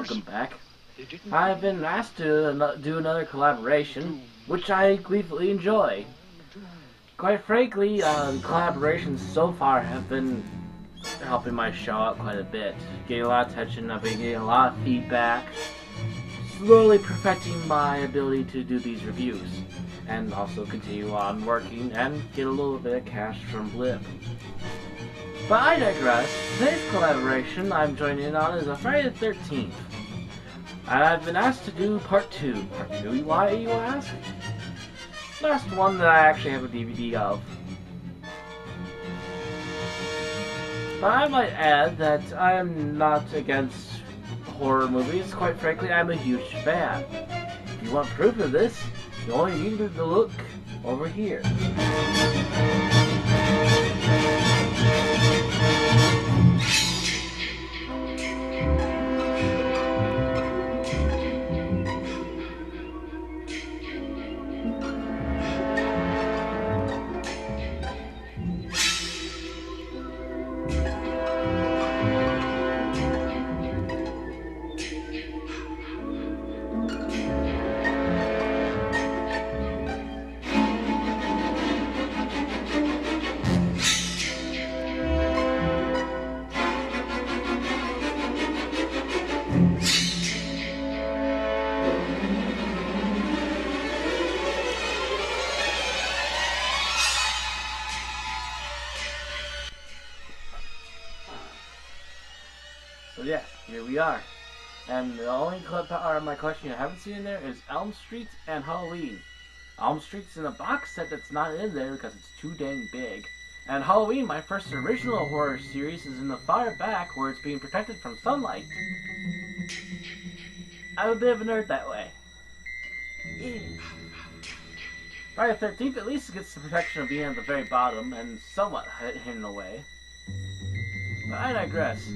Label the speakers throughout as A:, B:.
A: welcome back. I've been asked to do another collaboration, which I gleefully enjoy. Quite frankly, the collaborations so far have been helping my show out quite a bit. Getting a lot of attention, I've been getting a lot of feedback, slowly perfecting my ability to do these reviews, and also continue on working and get a little bit of cash from Blip. But I digress. Today's collaboration I'm joining in on is a Friday the 13th. And I've been asked to do part 2. Part 2, why, you ask? Last one that I actually have a DVD of. But I might add that I am not against horror movies. Quite frankly, I'm a huge fan. If you want proof of this, you only need to look over here. So yeah, here we are. And the only clip out of my collection you haven't seen in there is Elm Street and Halloween. Elm Street's in a box set that's not in there because it's too dang big. And Halloween, my first original horror series, is in the far back where it's being protected from sunlight. I'm a bit of a nerd that way. Yeah. Friday the 13th at least gets the protection of being at the very bottom and somewhat hidden away. But I digress.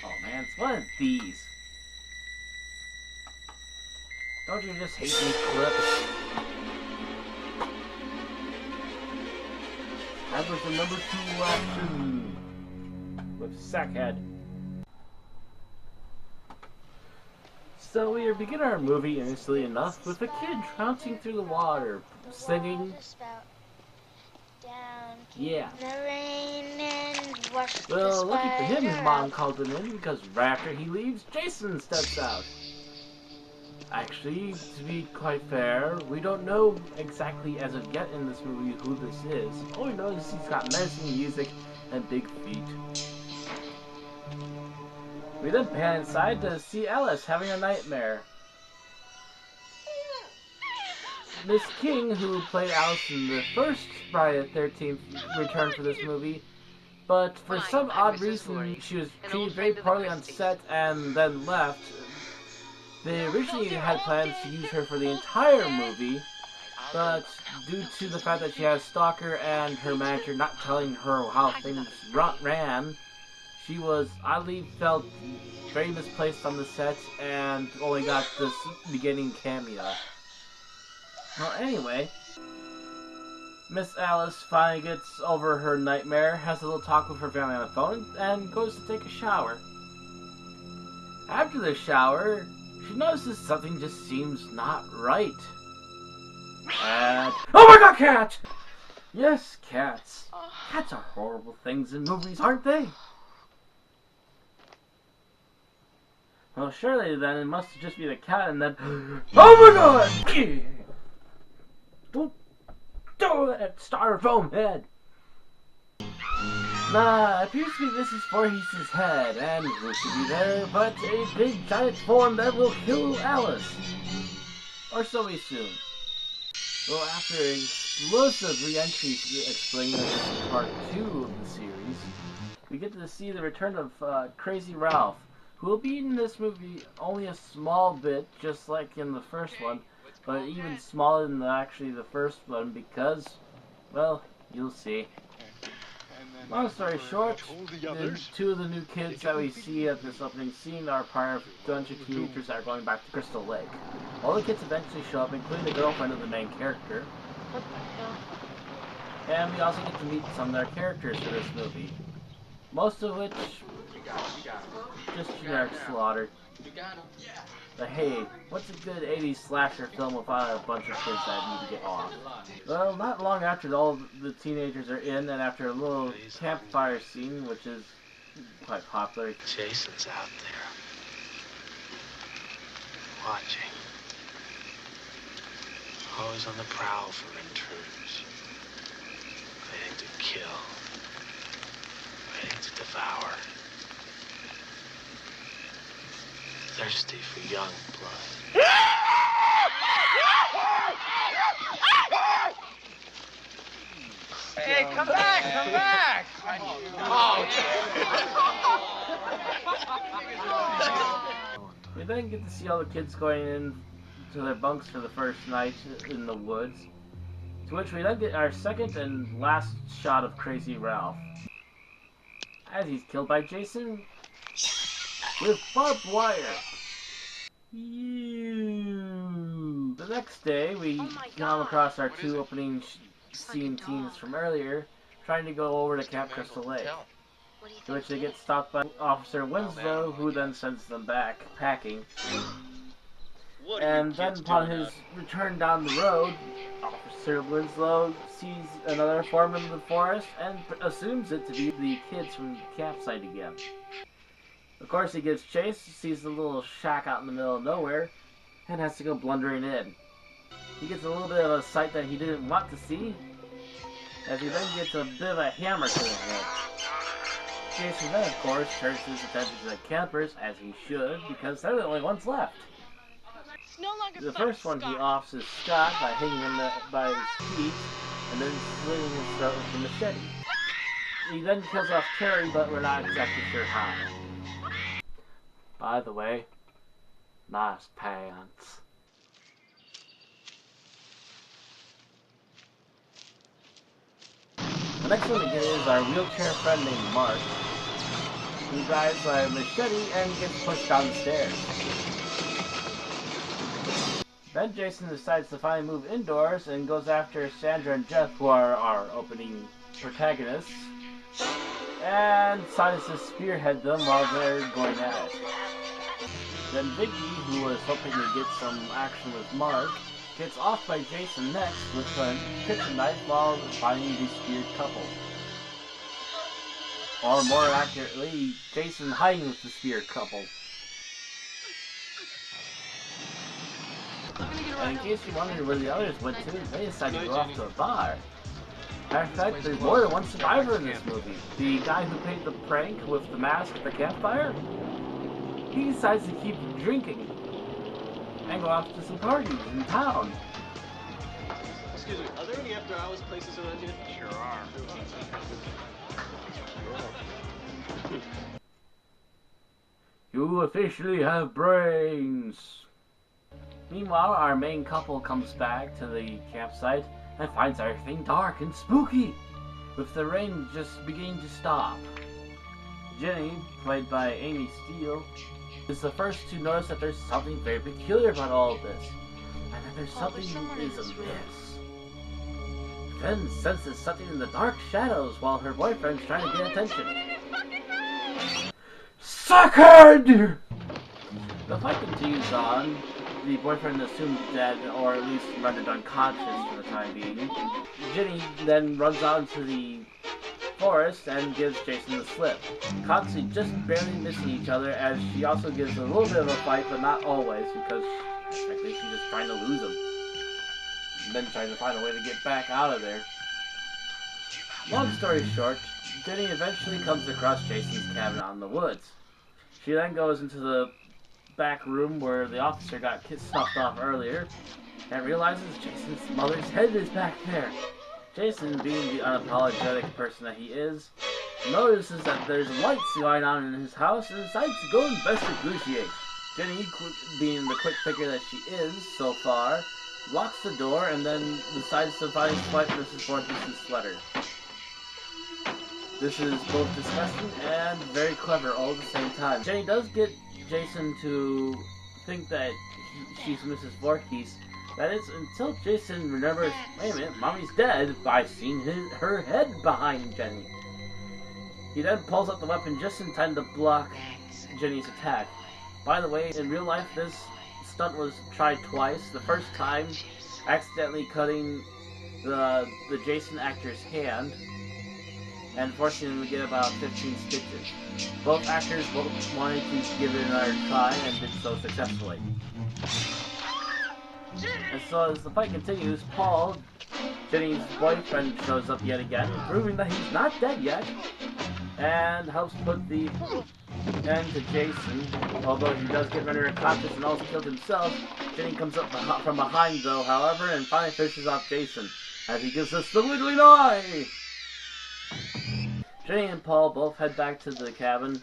A: Oh man, it's one of these. Don't you just hate these clips? That was the number 2 action with Sackhead. So we begin our movie innocently enough with a kid trouncing through the water, singing. Yeah. Well, lucky for him, his mom called him in because right after he leaves, Jason steps out. Actually, to be quite fair, we don't know exactly as of yet in this movie who this is. All we know is he's got menacing music and big feet. We then pan inside to see Alice having a nightmare. Miss King, who played Alice in the first Friday the 13th, returned for this movie, but for some odd reason she was treated very poorly on set and then left. They originally had plans to use her for the entire movie, but due to the fact that she had a stalker and her manager not telling her how things ran, she was oddly felt very misplaced on the set and only got this beginning cameo. Well, anyway, Miss Alice finally gets over her nightmare, has a little talk with her family on the phone, and goes to take a shower. After the shower, she notices something just seems not right. And... oh my god, cat! Yes, cats. Cats are horrible things in movies, aren't they? Well, surely then it must just be the cat and then... oh my god! Don't do that, styrofoam head! Nah, it appears to be Mrs. Voorhees' head, and who should be there but a big giant form that will kill Alice. Or so we assume. Well, after an explosive re-entry explaining that this is part 2 of the series, we get to see the return of Crazy Ralph, who will be in this movie only a small bit, just like in the first one, but even smaller than actually the first one because, well, you'll see. Long story short, the 2 of the new kids that we see at this opening scene are part of a bunch of teenagers that are going back to Crystal Lake. All the kids eventually show up, including the girlfriend of the main character. And we also get to meet some of their characters for this movie. Most of which just generic slaughter. But hey, what's a good 80s slasher film without a bunch of kids that need to get off? Well, not long after all the teenagers are in, and after a little campfire scene, which is quite popular.
B: Jason's out there, watching. Always on the prowl for intruders. Waiting to kill. Waiting to devour. Thirsty for young blood.
C: Hey, come back, come back! Oh.
A: We then get to see all the kids going in to their bunks for the first night in the woods. To which we then get our second and last shot of Crazy Ralph, as he's killed by Jason with barbed wire. The next day, we come across our two opening scene teams from earlier, trying to go over to Camp Crystal Lake. To which they get stopped by Officer Winslow, who then sends them back packing. And then upon his return down the road, Officer Winslow sees another form in the forest and assumes it to be the kids from the campsite again. Of course, he gets chased, sees a little shack out in the middle of nowhere, and has to go blundering in. He gets a little bit of a sight that he didn't want to see, as he then gets a bit of a hammer to the head. Jason then, of course, turns his attention to the campers, as he should, because they're the only ones left. The first one he offs is Scott by hanging him by his feet, and then slitting his throat with a machete. He then kills off Terry, but we're not exactly sure how. By the way, nice pants. The next one to get is our wheelchair friend named Mark, who drives a machete and gets pushed down the stairs. Then Jason decides to finally move indoors and goes after Sandra and Jeff, who are our opening protagonists, and decides to spearhead them while they're going at it. Then Vicky, who was hoping to get some action with Mark, gets off by Jason next with a kitchen knife while finding the speared couple. Or more accurately, Jason hiding with the speared couple. And in case you wondered where the others went to, they decided to go off to a bar. Matter of fact, there's more than one survivor in this movie. The guy who played the prank with the mask at the campfire, he decides to keep drinking and go off to some parties in town.
D: Excuse me, are there any after-hours places around here?
B: Sure are.
A: You officially have brains. Meanwhile, our main couple comes back to the campsite and finds everything dark and spooky, with the rain just beginning to stop. Jenny, played by Amy Steele, is the first to notice that there's something very peculiar about all of this, and that there's something is amiss. Then senses something in the dark shadows while her boyfriend's trying to get attention. Suckered! The fight continues on. The boyfriend assumed dead, or at least rendered unconscious for the time being. Jenny then runs out into the forest and gives Jason the slip, constantly just barely missing each other, as she also gives a little bit of a fight, but not always, because frankly she's just trying to lose him. And then trying to find a way to get back out of there. Long story short, Jenny eventually comes across Jason's cabin out in the woods. She then goes into the back room where the officer got snuffed off earlier, and realizes Jason's mother's head is back there. Jason, being the unapologetic person that he is, notices that there's lights going on in his house and decides to go investigate. Jenny, being the quick thinker that she is so far, locks the door and then decides to find Mrs. Voorhees' sweater. This is both disgusting and very clever all at the same time. Jenny does get Jason to think that she's Mrs. Voorhees. That is, until Jason remembers, wait a minute, Mommy's dead, by seeing her head behind Jenny. He then pulls up the weapon just in time to block Jenny's attack. By the way, in real life, this stunt was tried twice. The first time, accidentally cutting the Jason actor's hand and forcing him to get about 15 stitches. Both actors wanted to give it another try and did so successfully. And so as the fight continues, Paul, Jenny's boyfriend, shows up yet again, proving that he's not dead yet, and helps put the end to Jason. Although he does get rendered unconscious and almost killed himself, Jenny comes up from behind though, however, and finally finishes off Jason, as he gives us the wiggly eye! Jenny and Paul both head back to the cabin to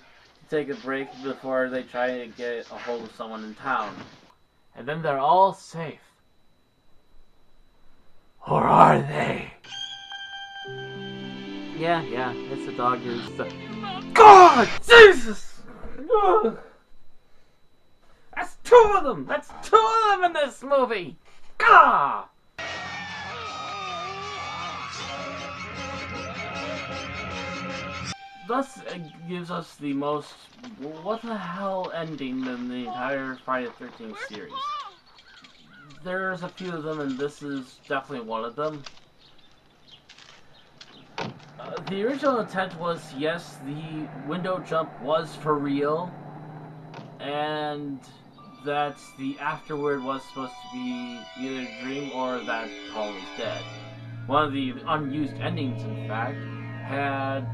A: take a break before they try to get a hold of someone in town. And then they're all safe. Or are they? Yeah, it's the dog who's the... God! Jesus! Ugh. That's two of them! That's two of them in this movie! Gah! Thus, it gives us the most what the hell ending in the entire Friday the 13th series. There's a few of them, and this is definitely one of them. The original intent was, yes, the window jump was for real, and that the afterward was supposed to be either a dream or that Paul was dead. One of the unused endings, in fact, had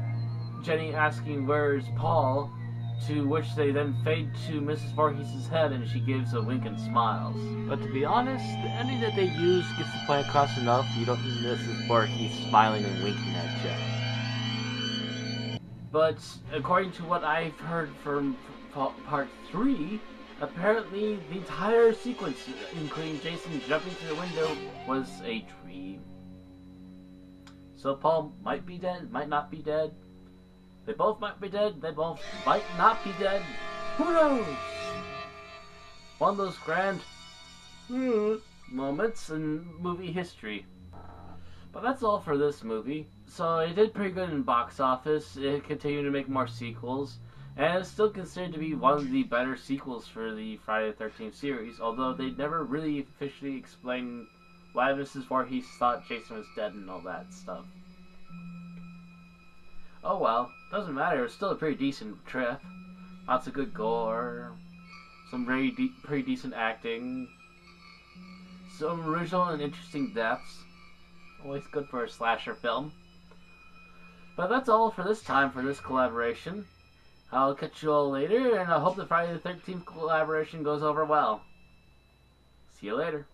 A: Jenny asking, "Where's Paul?" to which they then fade to Mrs. Voorhees' head and she gives a wink and smiles. But to be honest, the ending that they use gets the point across enough. You don't need Mrs. Voorhees smiling and winking at you. But according to what I've heard from part 3, apparently the entire sequence, including Jason jumping through the window, was a dream. So Paul might be dead, might not be dead. They both might be dead, they both might not be dead. Who knows? One of those grand moments in movie history. But that's all for this movie. So it did pretty good in box office. It continued to make more sequels. And it's still considered to be one of the better sequels for the Friday the 13th series. Although they never really officially explained why Mrs. Voorhees thought Jason was dead and all that stuff. Oh well, doesn't matter, it was still a pretty decent trip. Lots of good gore, some pretty decent acting, some original and interesting deaths. Always good for a slasher film. But that's all for this time for this collaboration. I'll catch you all later, and I hope the Friday the 13th collaboration goes over well. See you later.